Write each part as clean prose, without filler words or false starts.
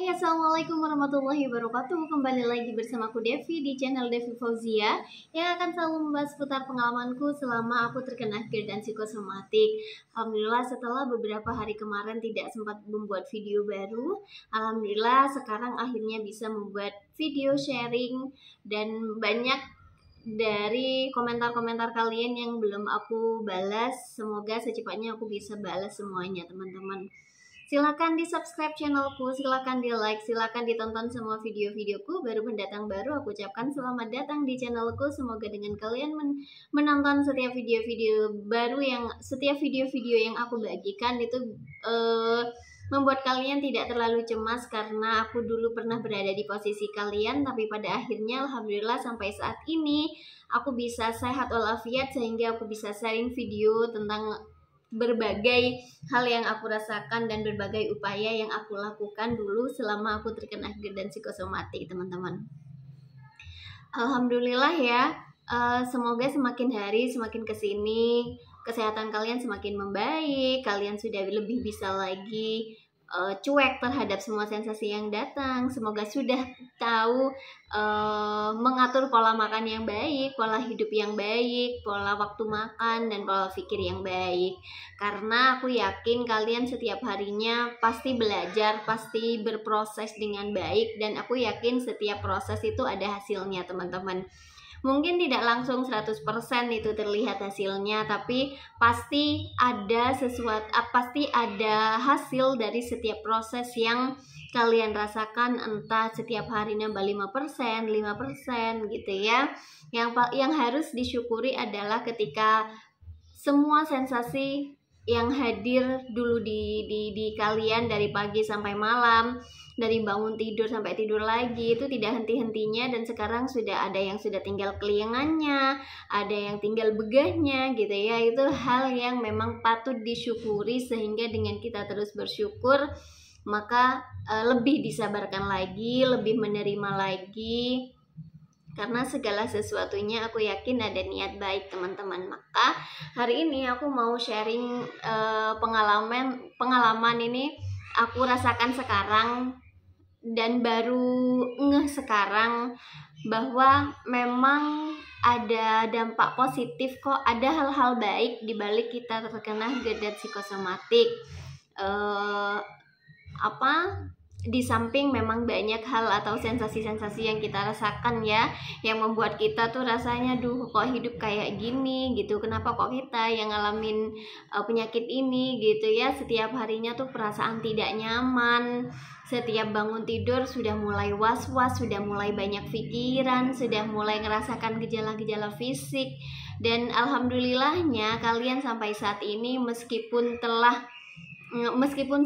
Hai, assalamualaikum warahmatullahi wabarakatuh. Kembali lagi bersama aku Devi di channel Devi Fauzia yang akan selalu membahas seputar pengalamanku selama aku terkena GERD dan psikosomatik. Alhamdulillah setelah beberapa hari kemarin tidak sempat membuat video baru, alhamdulillah sekarang akhirnya bisa membuat video sharing dan banyak dari komentar-komentar kalian yang belum aku balas. Semoga secepatnya aku bisa balas semuanya, teman-teman. Silakan di subscribe channelku, silakan di like, silakan ditonton semua video-videoku. Baru pendatang baru aku ucapkan selamat datang di channelku. Semoga dengan kalian menonton setiap video-video yang aku bagikan itu membuat kalian tidak terlalu cemas, karena aku dulu pernah berada di posisi kalian, tapi pada akhirnya alhamdulillah sampai saat ini aku bisa sehat walafiat sehingga aku bisa sharing video tentang berbagai hal yang aku rasakan dan berbagai upaya yang aku lakukan dulu selama aku terkena GERD dan psikosomatik, teman-teman. Alhamdulillah ya, semoga semakin hari semakin kesini kesehatan kalian semakin membaik, kalian sudah lebih bisa lagi cuek terhadap semua sensasi yang datang. Semoga sudah tahu mengatur pola makan yang baik, pola hidup yang baik, pola waktu makan, dan pola pikir yang baik. Karena aku yakin kalian setiap harinya pasti belajar, pasti berproses dengan baik, dan aku yakin setiap proses itu ada hasilnya, teman-teman. Mungkin tidak langsung 100% itu terlihat hasilnya, tapi pasti ada pasti ada hasil dari setiap proses yang kalian rasakan, entah setiap hari nambah 5% gitu ya. Yang harus disyukuri adalah ketika semua sensasi yang hadir dulu di kalian dari pagi sampai malam, dari bangun tidur sampai tidur lagi, itu tidak henti-hentinya, dan sekarang sudah ada yang sudah tinggal kelingannya, ada yang tinggal begahnya gitu ya. Itu hal yang memang patut disyukuri, sehingga dengan kita terus bersyukur maka lebih disabarkan lagi, lebih menerima lagi, karena segala sesuatunya aku yakin ada niat baik, teman-teman. Maka hari ini aku mau sharing pengalaman ini aku rasakan sekarang dan baru ngeh sekarang bahwa memang ada dampak positif kok, ada hal-hal baik di balik kita terkena GERD dan psikosomatik. Di samping memang banyak hal atau sensasi-sensasi yang kita rasakan ya, yang membuat kita tuh rasanya duh kok hidup kayak gini gitu, kenapa kok kita yang ngalamin penyakit ini gitu ya. Setiap harinya tuh perasaan tidak nyaman, setiap bangun tidur sudah mulai was-was, sudah mulai banyak pikiran, sudah mulai ngerasakan gejala-gejala fisik. Dan alhamdulillahnya kalian sampai saat ini meskipun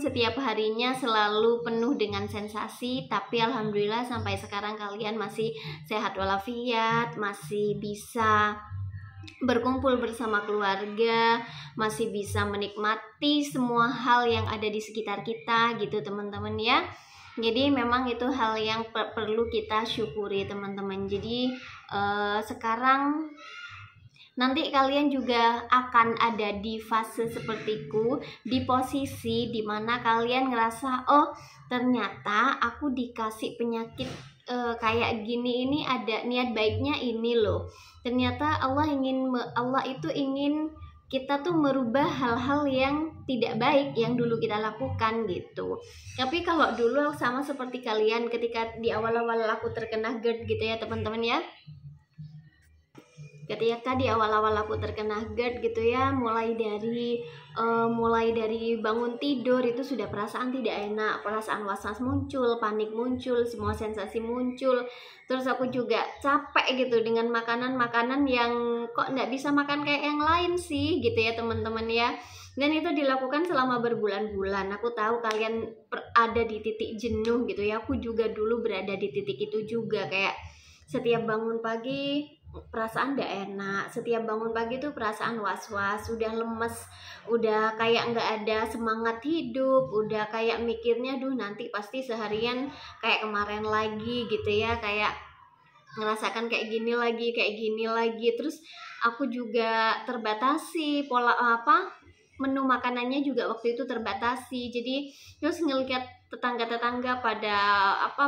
setiap harinya selalu penuh dengan sensasi, tapi alhamdulillah sampai sekarang kalian masih sehat walafiat, masih bisa berkumpul bersama keluarga, masih bisa menikmati semua hal yang ada di sekitar kita gitu, teman-teman ya. Jadi memang itu hal yang perlu kita syukuri, teman-teman. Jadi sekarang nanti kalian juga akan ada di fase sepertiku, di posisi dimana kalian ngerasa, oh ternyata aku dikasih penyakit kayak gini, ini ada niat baiknya ini loh. Ternyata Allah itu ingin kita tuh merubah hal-hal yang tidak baik yang dulu kita lakukan gitu. Tapi kalau dulu sama seperti kalian ketika di awal-awal aku terkena GERD gitu ya, teman-teman ya. Ketika di awal-awal aku terkena GERD gitu ya, mulai dari bangun tidur itu sudah perasaan tidak enak, perasaan was-was muncul, panik muncul, semua sensasi muncul. Terus aku juga capek gitu dengan makanan-makanan yang kok nggak bisa makan kayak yang lain sih gitu ya, teman-teman ya. Dan itu dilakukan selama berbulan-bulan. Aku tahu kalian ada di titik jenuh gitu ya. Aku juga dulu berada di titik itu juga, kayak setiap bangun pagi perasaan gak enak, setiap bangun pagi tuh perasaan was-was, udah lemes, udah kayak nggak ada semangat hidup, udah kayak mikirnya duh nanti pasti seharian kayak kemarin lagi gitu ya, kayak ngerasakan kayak gini lagi. Terus aku juga terbatasi menu makanannya juga waktu itu terbatasi. Jadi terus tetangga-tetangga pada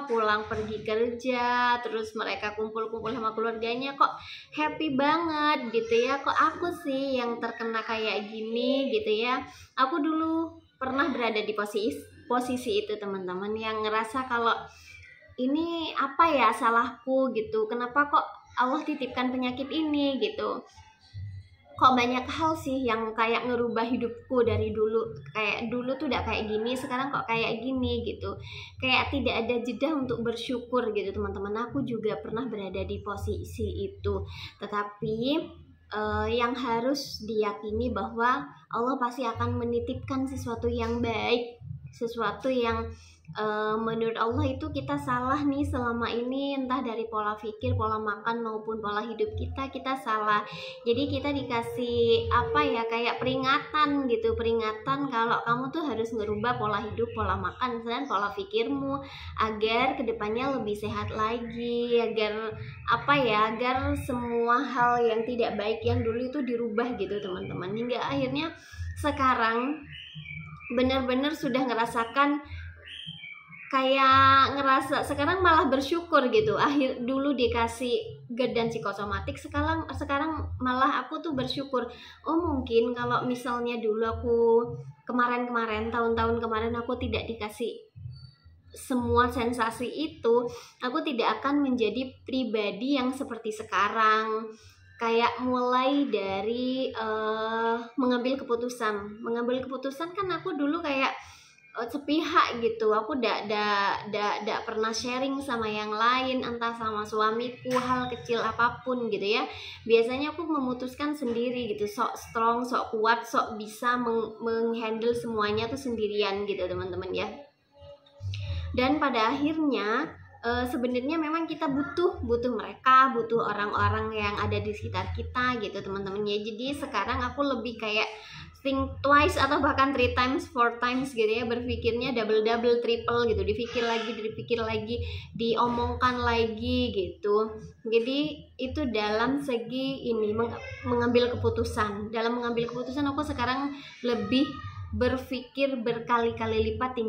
pulang pergi kerja, terus mereka kumpul-kumpul sama keluarganya, kok happy banget gitu ya. Kok aku sih yang terkena kayak gini gitu ya. Aku dulu pernah berada di posisi itu teman-teman, yang ngerasa kalau ini apa ya salahku gitu, kenapa kok Allah titipkan penyakit ini gitu. Kok banyak hal sih yang kayak ngerubah hidupku dari dulu. Kayak dulu tuh udah kayak gini, sekarang kok kayak gini gitu. Kayak tidak ada jeda untuk bersyukur gitu teman-teman. Aku juga pernah berada di posisi itu. Tetapi yang harus diyakini bahwa Allah pasti akan menitipkan sesuatu yang baik, sesuatu yang menurut Allah itu kita salah nih selama ini, entah dari pola pikir, pola makan maupun pola hidup kita salah. Jadi kita dikasih kayak peringatan gitu, peringatan kalau kamu tuh harus ngerubah pola hidup, pola makan dan pola pikirmu agar kedepannya lebih sehat lagi, agar agar semua hal yang tidak baik yang dulu itu dirubah gitu teman-teman. Hingga akhirnya sekarang benar-benar sudah ngerasakan, kayak ngerasa sekarang malah bersyukur gitu. Dulu dikasih GERD dan psikosomatik, sekarang malah aku tuh bersyukur. Oh mungkin kalau misalnya dulu aku kemarin tahun-tahun kemarin aku tidak dikasih semua sensasi itu, aku tidak akan menjadi pribadi yang seperti sekarang. Kayak mulai dari mengambil keputusan kan aku dulu kayak sepihak gitu. Aku tidak pernah sharing sama yang lain, entah sama suamiku hal kecil apapun gitu ya. Biasanya aku memutuskan sendiri gitu, sok strong, sok kuat, sok bisa menghandle semuanya tuh sendirian gitu teman-teman ya. Dan pada akhirnya sebenarnya memang kita butuh mereka, butuh orang-orang yang ada di sekitar kita gitu teman-teman ya. Jadi sekarang aku lebih kayak think twice atau bahkan 3 times, 4 times gitu ya, berpikirnya double, triple gitu, dipikir lagi, diomongkan lagi gitu. Jadi itu dalam segi ini mengambil keputusan. Dalam mengambil keputusan aku sekarang lebih berpikir berkali-kali lipat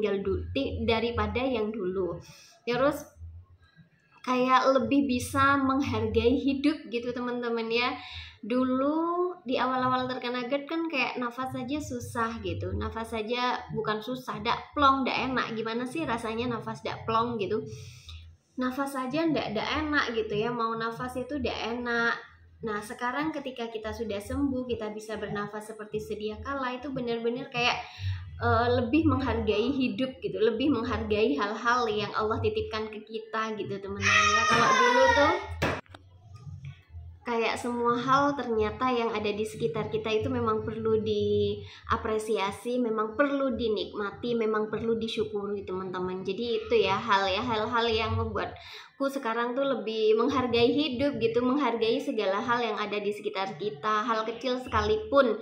daripada yang dulu. Terus kayak lebih bisa menghargai hidup gitu teman-teman ya. Dulu di awal-awal terkena GERD kan kayak nafas saja susah gitu, nafas saja bukan susah, dak plong, dak enak. Gimana sih rasanya nafas dak plong gitu, nafas saja dak enak gitu ya, mau nafas itu dak enak. Nah sekarang ketika kita sudah sembuh, kita bisa bernafas seperti sedia kala, itu benar-benar kayak lebih menghargai hidup gitu, lebih menghargai hal-hal yang Allah titipkan ke kita gitu teman-teman ya. Kalau dulu tuh kayak semua hal ternyata yang ada di sekitar kita itu memang perlu diapresiasi, memang perlu dinikmati, memang perlu disyukuri teman-teman. Jadi itu ya hal-hal yang membuatku sekarang tuh lebih menghargai hidup gitu, menghargai segala hal yang ada di sekitar kita. Hal kecil sekalipun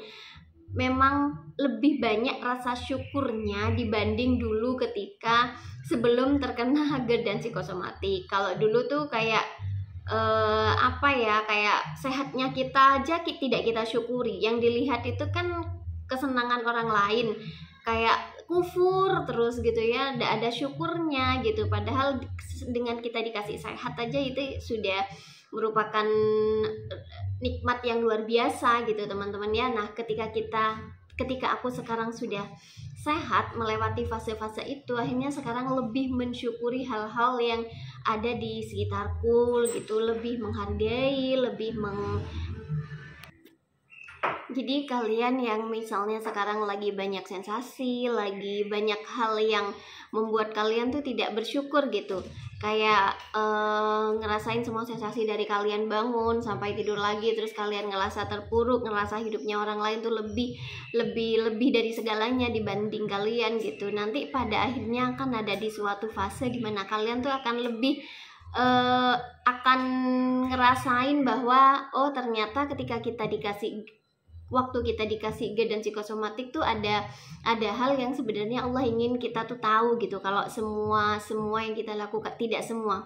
memang lebih banyak rasa syukurnya dibanding dulu ketika sebelum terkena GERD dan psikosomatik. Kalau dulu tuh kayak kayak sehatnya kita aja tidak kita syukuri. Yang dilihat itu kan kesenangan orang lain, kayak kufur terus gitu ya, tidak ada syukurnya gitu. Padahal dengan kita dikasih sehat aja itu sudah merupakan nikmat yang luar biasa gitu teman-teman ya. Nah ketika aku sekarang sudah sehat, melewati fase-fase itu, akhirnya sekarang lebih mensyukuri hal-hal yang ada di sekitarku gitu, lebih menghargai, jadi kalian yang misalnya sekarang lagi banyak sensasi, lagi banyak hal yang membuat kalian tuh tidak bersyukur gitu, kayak ngerasain semua sensasi dari kalian bangun sampai tidur lagi, terus kalian ngerasa terpuruk, ngerasa hidupnya orang lain tuh lebih dari segalanya dibanding kalian gitu. Nanti pada akhirnya akan ada di suatu fase dimana kalian tuh akan lebih akan ngerasain bahwa oh ternyata ketika kita dikasih GERD dan psikosomatik tuh ada hal yang sebenarnya Allah ingin kita tuh tahu gitu. Kalau semua yang kita lakukan, tidak semua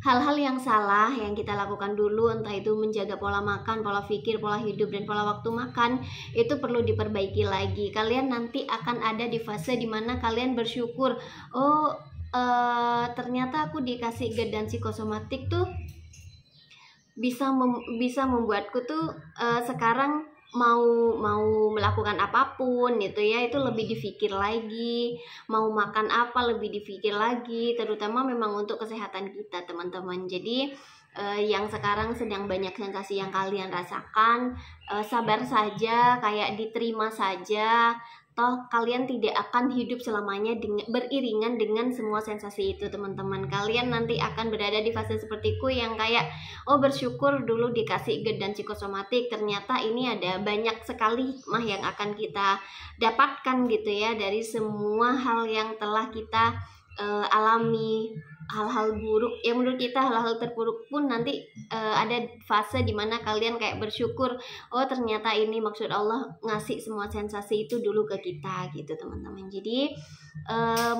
hal-hal yang salah yang kita lakukan dulu, entah itu menjaga pola makan, pola pikir, pola hidup, dan pola waktu makan, itu perlu diperbaiki lagi. Kalian nanti akan ada di fase dimana kalian bersyukur, oh ternyata aku dikasih GERD dan psikosomatik tuh bisa membuatku tuh sekarang mau melakukan apapun gitu ya, itu lebih dipikir lagi, mau makan apa lebih dipikir lagi, terutama memang untuk kesehatan kita teman-teman. Jadi yang sekarang sedang banyak sensasi yang kalian rasakan, sabar saja, kayak diterima saja. Toh kalian tidak akan hidup selamanya beriringan dengan semua sensasi itu teman-teman. Kalian nanti akan berada di fase sepertiku yang kayak, oh bersyukur dulu dikasih GERD dan psikosomatik, ternyata ini ada banyak sekali hikmah yang akan kita dapatkan gitu ya dari semua hal yang telah kita alami. Hal-hal buruk ya, menurut kita hal-hal terburuk pun nanti ada fase dimana kalian kayak bersyukur, oh ternyata ini maksud Allah ngasih semua sensasi itu dulu ke kita gitu teman-teman. Jadi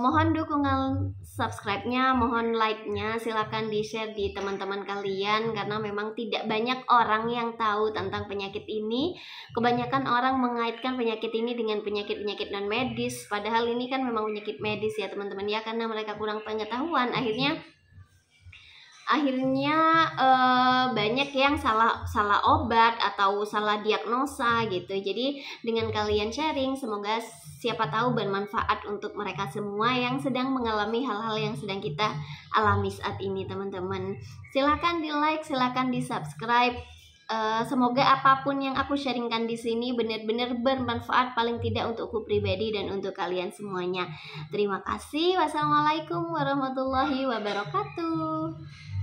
mohon dukungan subscribe-nya, mohon like-nya, silakan di-share di teman-teman kalian, karena memang tidak banyak orang yang tahu tentang penyakit ini. Kebanyakan orang mengaitkan penyakit ini dengan penyakit-penyakit non medis, padahal ini kan memang penyakit medis ya teman-teman ya, karena mereka kurang pengetahuan akhirnya banyak yang salah obat atau salah diagnosa gitu. Jadi dengan kalian sharing, semoga siapa tahu bermanfaat untuk mereka semua yang sedang mengalami hal-hal yang sedang kita alami saat ini teman-teman. Silakan di like, silakan di subscribe. Semoga apapun yang aku sharingkan di sini benar-benar bermanfaat, paling tidak untukku pribadi dan untuk kalian semuanya. Terima kasih. Wassalamualaikum warahmatullahi wabarakatuh.